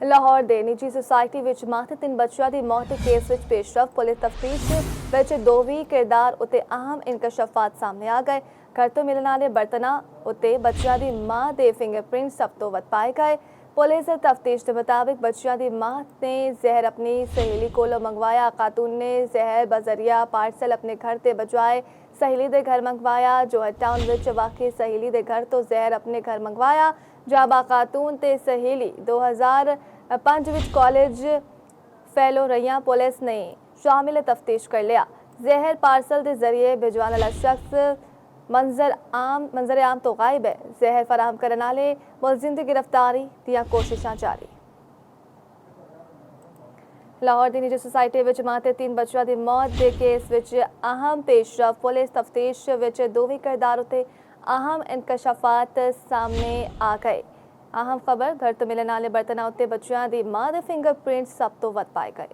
ਲਾਹੌਰ ਦੇ ਨਿੱਜੀ ਸੁਸਾਇਟੀ ਵਿੱਚ ਮਾत्र 3 ਬੱਚਿਆਂ ਦੀ ਮੌਤ ਦੇ ਕੇਸ ਵਿੱਚ ਪੇਸ਼ਰਫ ਪੁਲਿਸ ਤਫਤੀਸ਼ ਵਿੱਚ ਦੋਵੇਂ ਕਿਰਦਾਰ ਉਤੇ ਅਹਿਮ ਇਨਕਸ਼ਾਫਾਤ ਸਾਹਮਣੇ ਆ ਗਏ। घर तो मिलने वाले बर्तना उत्ते बच्चों की मां के फिंगरप्रिंट सब तो वध पाए गए। पुलिस तफ्तीश के मुताबिक बच्चों की मां ने जहर अपनी सहेली को मंगवाया। खातून ने जहर बजरिया पार्सल अपने घर से बजवाए सहेली के घर मंगवाया। जोहर टाउन में वाकई सहेली के घर तो जहर अपने घर मंगवाया। जाबा खातून ते सहेली 2005 कॉलेज फैलो रही। पुलिस ने शामिल तफ्तीश कर लिया। जहर पार्सल के जरिए भिजवाने वाला शख्स मंजर आम तो गायब है। जहर फराहम करने वाले मुलजिम की गिरफ्तारी दियां कोशिशां जारी। लाहौर की निजी सोसाइटी में मात्र 3 बच्चों की मौत के केस में अहम पेशरफ पुलिस तफ्तीश में दोवें किरदार उत्ते अहम इनकशाफात सामने आ गए। अहम खबर घर तो मिलने वाले बर्तना उत्ते बच्चों की मां के फिंगरप्रिंट सब तो वध पाए गए।